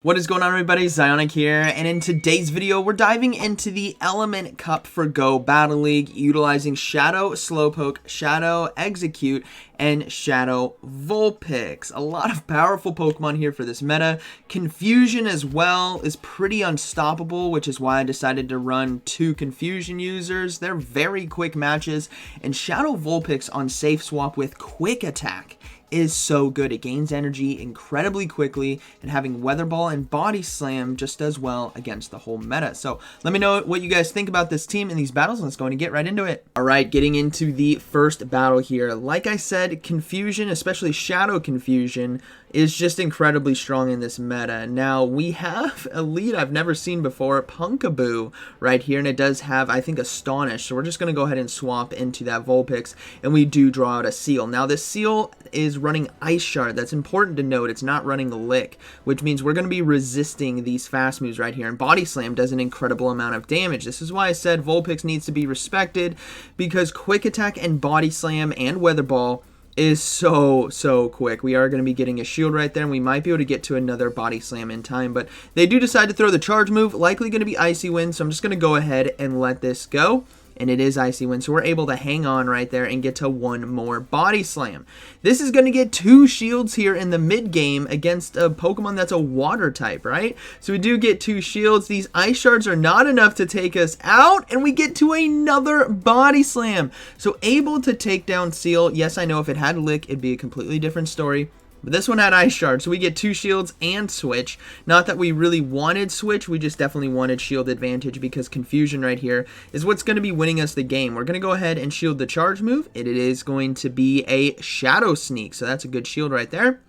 What is going on, everybody? ZyoniK here, and in today's video we're diving into the Element Cup for Go Battle League utilizing Shadow Slowpoke, Shadow Execute, and Shadow Vulpix. A lot of powerful Pokemon here for this meta. Confusion as well is pretty unstoppable, which is why I decided to run 2 Confusion users. They're very quick matches, and Shadow Vulpix on Safe Swap with Quick Attack is so good. It gains energy incredibly quickly, and having Weather Ball and Body Slam just does well against the whole meta. So let me know what you guys think about this team in these battles. Let's go and get right into it. Alright, getting into the first battle here. Like I said, Confusion, especially Shadow Confusion, is just incredibly strong in this meta. Now, we have a lead I've never seen before, Punkaboo, right here, and it does have, I think, Astonish, so we're just going to go ahead and swap into that Vulpix, and we do draw out a Seal. Now, this Seal is running Ice Shard. That's important to note. It's not running Lick, which means we're going to be resisting these fast moves right here, and Body Slam does an incredible amount of damage. This is why I said Vulpix needs to be respected, because Quick Attack and Body Slam and Weather Ball is so quick. We are going to be getting a shield right there, and we might be able to get to another Body Slam in time, but they do decide to throw the charge move, likely going to be Icy Wind, so I'm just going to go ahead and let this go. And it is Icy Wind, so we're able to hang on right there and get to one more Body Slam. This is going to get 2 shields here in the mid game against a Pokemon that's a water type, right? So we do get 2 shields. These Ice Shards are not enough to take us out, and we get to another Body Slam. So able to take down Seal. Yes, I know if it had Lick, it'd be a completely different story. But this one had Ice Shard, so we get 2 shields and Switch. Not that we really wanted Switch, we just definitely wanted shield advantage, because Confusion right here is what's going to be winning us the game. We're going to go ahead and shield the charge move. It is going to be a Shadow Sneak, so that's a good shield right there.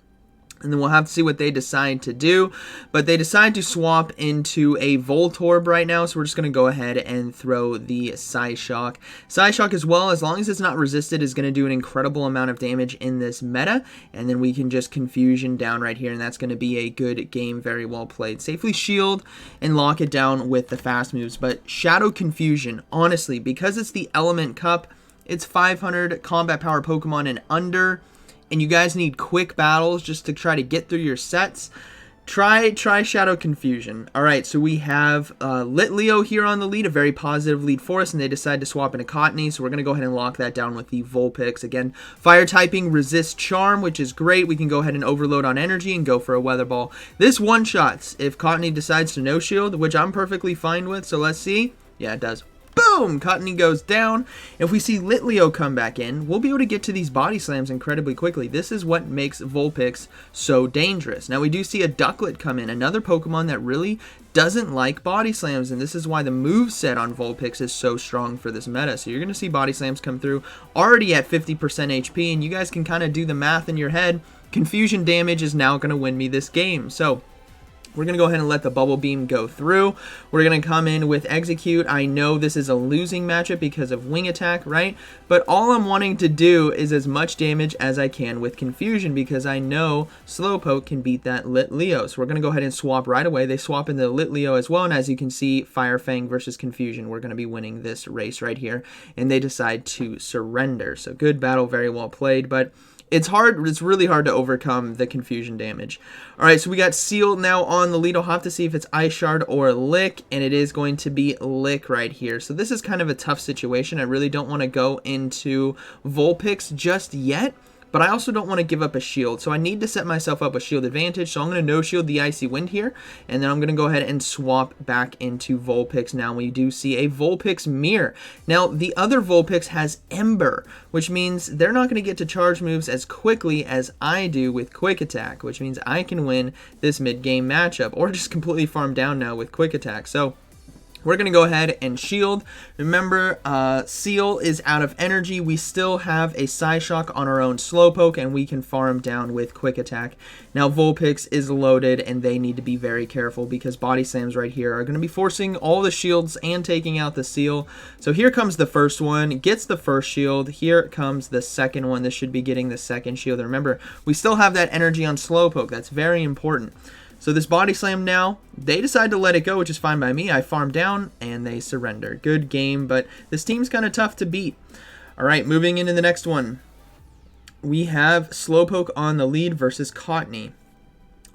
And then we'll have to see what they decide to do. But they decide to swap into a Voltorb right now. So we're just going to go ahead and throw the Psyshock. Psyshock as well, as long as it's not resisted, is going to do an incredible amount of damage in this meta. And then we can just Confusion down right here. And that's going to be a good game. Very well played. Safely shield and lock it down with the fast moves. But Shadow Confusion, honestly, because it's the Element Cup, it's 500 combat power Pokemon and under, and you guys need quick battles just to try to get through your sets, try Shadow Confusion. Alright, so we have Litleo here on the lead, a very positive lead for us, and they decide to swap into Cottony, so we're going to go ahead and lock that down with the Vulpix. Again, Fire typing resists Charm, which is great. We can go ahead and overload on energy and go for a Weather Ball. This one-shots if Cottony decides to no-shield, which I'm perfectly fine with, so let's see. Yeah, it does. Boom! Cottony goes down. If we see Litleo come back in, we'll be able to get to these Body Slams incredibly quickly. This is what makes Vulpix so dangerous. Now, we do see a Ducklet come in, another Pokemon that really doesn't like Body Slams, and this is why the moveset on Vulpix is so strong for this meta. So you're going to see Body Slams come through already at 50% HP, and you guys can kind of do the math in your head. Confusion damage is now going to win me this game. So we're going to go ahead and let the Bubble Beam go through. We're going to come in with Execute. I know this is a losing matchup because of Wing Attack, right? But all I'm wanting to do is as much damage as I can with Confusion, because I know Slowpoke can beat that Litleo. So we're going to go ahead and swap right away. They swap into Litleo as well, and as you can see, Fire Fang versus Confusion. We're going to be winning this race right here, and they decide to surrender. So good battle, very well played, but it's hard. It's really hard to overcome the Confusion damage. All right, so we got Seal now on the lead. I'll have to see if it's Ice Shard or Lick, and it is going to be Lick right here. So this is kind of a tough situation. I really don't want to go into Vulpix just yet, but I also don't want to give up a shield. So I need to set myself up a shield advantage. So I'm going to no-shield the Icy Wind here, and then I'm going to go ahead and swap back into Vulpix. Now we do see a Vulpix Mirror. Now the other Vulpix has Ember, which means they're not going to get to charge moves as quickly as I do with Quick Attack, which means I can win this mid-game matchup, or just completely farm down now with Quick Attack. So we're going to go ahead and shield. Remember, Seal is out of energy. We still have a Psyshock on our own Slowpoke, and we can farm down with Quick Attack. Now, Vulpix is loaded, and they need to be very careful, because Body Slams right here are going to be forcing all the shields and taking out the Seal. So here comes the first one. Gets the first shield. Here comes the second one. This should be getting the second shield. And remember, we still have that energy on Slowpoke. That's very important. So this Body Slam now, they decide to let it go, which is fine by me. I farm down, and they surrender. Good game, but this team's kind of tough to beat. All right, moving into the next one. We have Slowpoke on the lead versus Cottony.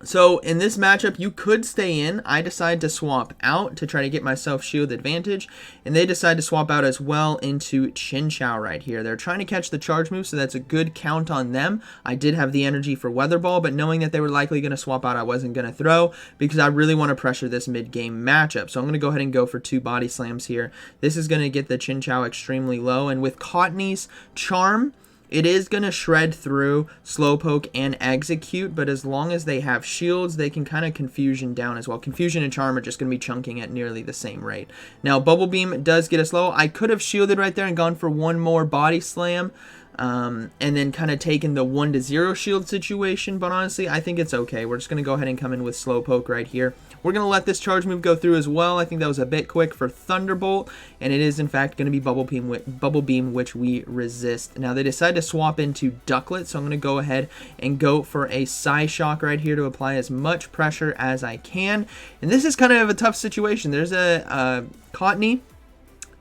So in this matchup, you could stay in. I decide to swap out to try to get myself shield advantage, and they decide to swap out as well into Chinchou right here. They're trying to catch the charge move, so that's a good count on them. I did have the energy for Weather Ball, but knowing that they were likely going to swap out, I wasn't going to throw because I really want to pressure this mid-game matchup. So I'm going to go ahead and go for 2 body slams here. This is going to get the Chinchou extremely low, and with Cottony's Charm, it is going to shred through Slowpoke and Execute, but as long as they have shields, they can kind of Confusion down as well. Confusion and Charm are just going to be chunking at nearly the same rate. Now, Bubble Beam does get us low. I could have shielded right there and gone for 1 more Body Slam, and then kind of taken the 1-0 shield situation, but honestly, I think it's okay. We're just going to go ahead and come in with Slowpoke right here. We're going to let this charge move go through as well. I think that was a bit quick for Thunderbolt, and it is in fact going to be Bubble Beam, which we resist. Now they decide to swap into Ducklet, so I'm going to go ahead and go for a Psyshock right here to apply as much pressure as I can. And this is kind of a tough situation. There's a Cottony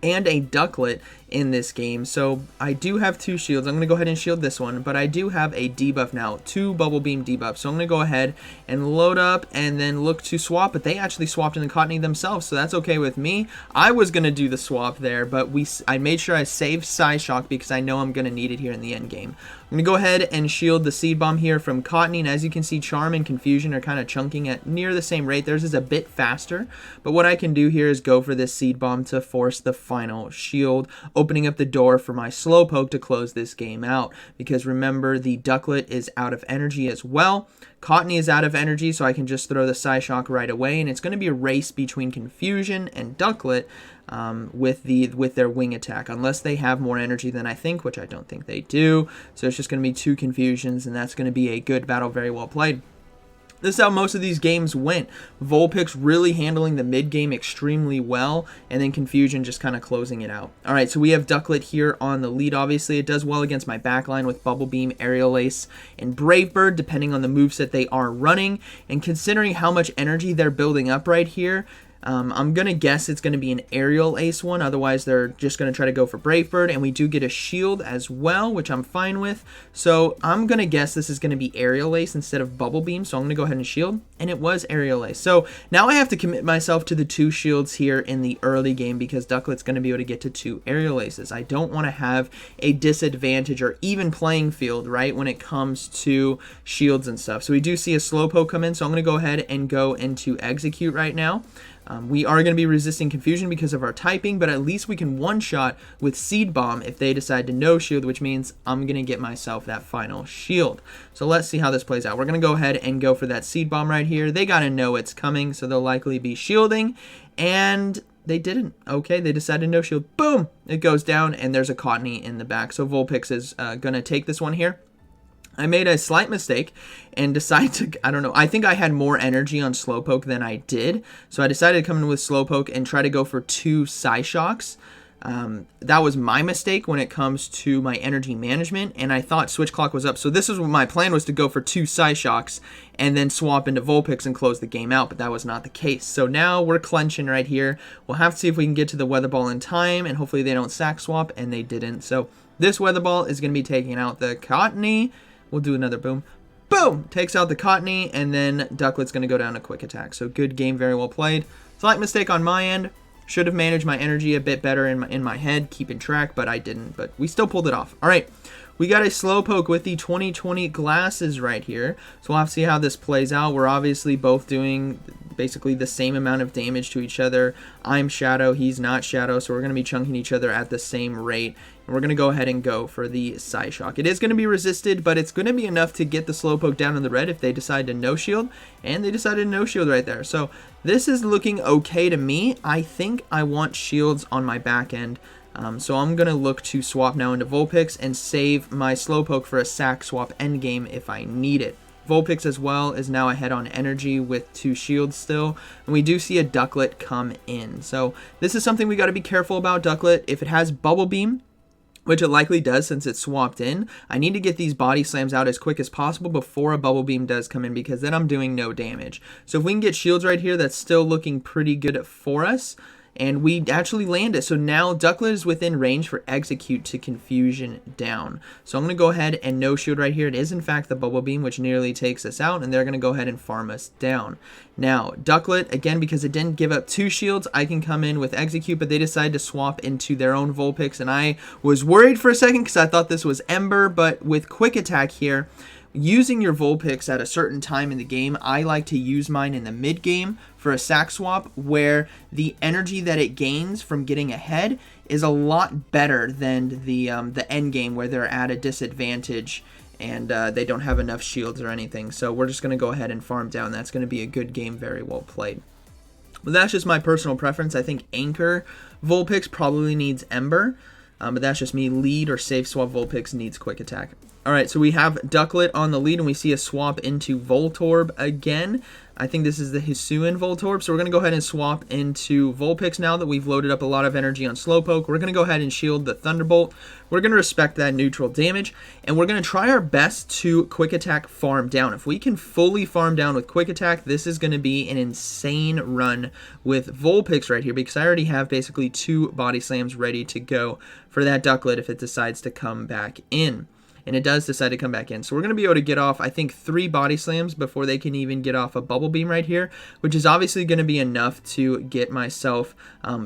and a Ducklet in this game, so I do have 2 shields. I'm going to go ahead and shield this one, but I do have a debuff now, 2 Bubble Beam debuffs, so I'm going to go ahead and load up and then look to swap, but they actually swapped in the Cottony themselves, so that's okay with me. I was going to do the swap there, but I made sure I saved Psyshock because I know I'm going to need it here in the end game. I'm going to go ahead and shield the Seed Bomb here from Cottony, and as you can see, Charm and Confusion are kind of chunking at near the same rate. Theirs is a bit faster, but what I can do here is go for this Seed Bomb to force the final shield, opening up the door for my Slowpoke to close this game out, because remember, the Ducklet is out of energy as well. Cottony is out of energy, so I can just throw the Psyshock right away, and it's going to be a race between Confusion and Ducklet with their wing attack, unless they have more energy than I think, which I don't think they do. So it's just going to be 2 Confusions, and that's going to be a good battle, very well played. This is how most of these games went. Vulpix really handling the mid game extremely well, and then Confusion just kind of closing it out. Alright, so we have Ducklet here on the lead, obviously. It does well against my backline with Bubble Beam, Aerial Ace, and Brave Bird, depending on the moveset they are running. And considering how much energy they're building up right here, I'm going to guess it's going to be an Aerial Ace one, otherwise they're just going to try to go for Brave Bird, and we do get a shield as well, which I'm fine with. So I'm going to guess this is going to be Aerial Ace instead of Bubble Beam, so I'm going to go ahead and shield, and it was Aerial Ace. So now I have to commit myself to the 2 shields here in the early game because Ducklet's going to be able to get to 2 Aerial Aces. I don't want to have a disadvantage or even playing field, right, when it comes to shields and stuff. So we do see a Slowpoke come in, so I'm going to go ahead and go into Execute right now. We are going to be resisting Confusion because of our typing, but at least we can one-shot with Seed Bomb if they decide to no-shield, which means I'm going to get myself that final shield. So let's see how this plays out. We're going to go ahead and go for that Seed Bomb right here. They got to know it's coming, so they'll likely be shielding, and they didn't. Okay, they decided no shield. Boom! It goes down, and there's a Cottony in the back, so Vulpix is going to take this one here. I made a slight mistake and decided to, I don't know, I think I had more energy on Slowpoke than I did. So I decided to come in with Slowpoke and try to go for 2 Psyshocks. That was my mistake when it comes to my energy management, and I thought Switch Clock was up. So this is what my plan was, to go for 2 Psyshocks and then swap into Vulpix and close the game out, but that was not the case. So now we're clenching right here. We'll have to see if we can get to the Weather Ball in time, and hopefully they don't sack swap, and they didn't. So this Weather Ball is going to be taking out the Cottony. We'll do another boom. Boom! Takes out the Cottony, and then Ducklet's going to go down to Quick Attack. So good game, very well played. Slight mistake on my end. Should have managed my energy a bit better in my head, keeping track, but I didn't. But we still pulled it off. All right, we got a Slowpoke with the 2020 glasses right here. So we'll have to see how this plays out. We're obviously both doing basically the same amount of damage to each other. I'm Shadow, he's not Shadow, so we're going to be chunking each other at the same rate. And we're going to go ahead and go for the Psyshock. It is going to be resisted, but it's going to be enough to get the Slowpoke down in the red if they decide to no-shield, and they decided to no-shield right there. So this is looking okay to me. I think I want shields on my back end. So I'm going to look to swap now into Vulpix and save my Slowpoke for a sack swap endgame if I need it. Vulpix as well is now ahead on energy with 2 shields still, and we do see a Ducklet come in. So this is something we got to be careful about. Ducklet, if it has Bubble Beam, which it likely does since it's swapped in, I need to get these body slams out as quick as possible before a Bubble Beam does come in, because then I'm doing no damage. So if we can get shields right here, that's still looking pretty good for us. and we actually land it. So now Ducklet is within range for Execute to Confusion down. So I'm going to go ahead and no shield right here. It is in fact the Bubble Beam, which nearly takes us out, and they're going to go ahead and farm us down. Now Ducklet, again, because it didn't give up 2 shields, I can come in with Execute, but they decided to swap into their own Vulpix, and I was worried for a second because I thought this was Ember, but with Quick Attack here, using your Vulpix at a certain time in the game, I like to use mine in the mid game for a sack swap, where the energy that it gains from getting ahead is a lot better than the end game, where they're at a disadvantage and they don't have enough shields or anything. So we're just going to go ahead and farm down. That's going to be a good game, very well played. But that's just my personal preference. I think Anchor Vulpix probably needs Ember, but that's just me. Lead or safe swap Vulpix needs Quick Attack. Alright, so we have Ducklet on the lead, and we see a swap into Voltorb again. I think this is the Hisuian Voltorb, so we're going to go ahead and swap into Vulpix now that we've loaded up a lot of energy on Slowpoke. We're going to go ahead and shield the Thunderbolt. We're going to respect that neutral damage, and we're going to try our best to Quick Attack farm down. If we can fully farm down with Quick Attack, this is going to be an insane run with Vulpix right here, because I already have basically 2 Body Slams ready to go for that Ducklet if it decides to come back in. And it does decide to come back in. So we're going to be able to get off, I think, 3 Body Slams before they can even get off a Bubble Beam right here, which is obviously going to be enough to get myself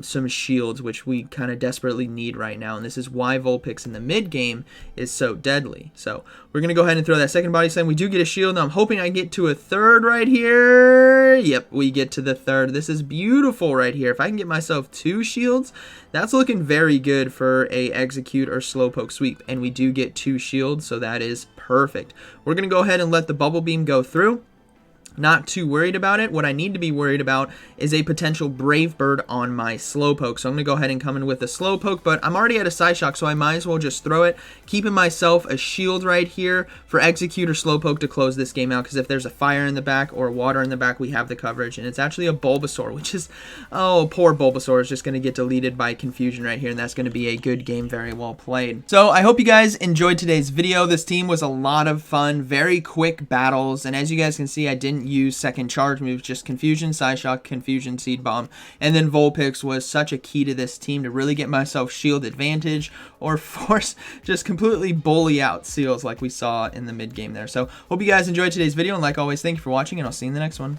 some shields, which we kind of desperately need right now. And this is why Vulpix in the mid game is so deadly. So we're going to go ahead and throw that second Body Slam. We do get a shield. Now I'm hoping I get to a 3rd right here. Yep, we get to the 3rd. This is beautiful right here. If I can get myself 2 shields, that's looking very good for a Execute or Slowpoke sweep. And we do get 2 shields. So that is perfect. We're going to go ahead and let the Bubble Beam go through. Not too worried about it. What I need to be worried about is a potential Brave Bird on my Slowpoke. So I'm going to go ahead and come in with a Slowpoke, but I'm already at a Psyshock, so I might as well just throw it, keeping myself a shield right here for Execute or Slowpoke to close this game out, because if there's a fire in the back or water in the back, we have the coverage. And it's actually a Bulbasaur, which is, oh, poor Bulbasaur is just going to get deleted by Confusion right here, and that's going to be a good game, very well played. So I hope you guys enjoyed today's video. This team was a lot of fun, very quick battles, and as you guys can see, I didn't use second charge moves, just Confusion, Psyshock, Confusion, Seed Bomb, and then Vulpix was such a key to this team to really get myself shield advantage or force just completely bully out Seals like we saw in the mid game there. So hope you guys enjoyed today's video, and like always, thank you for watching, and I'll see you in the next one.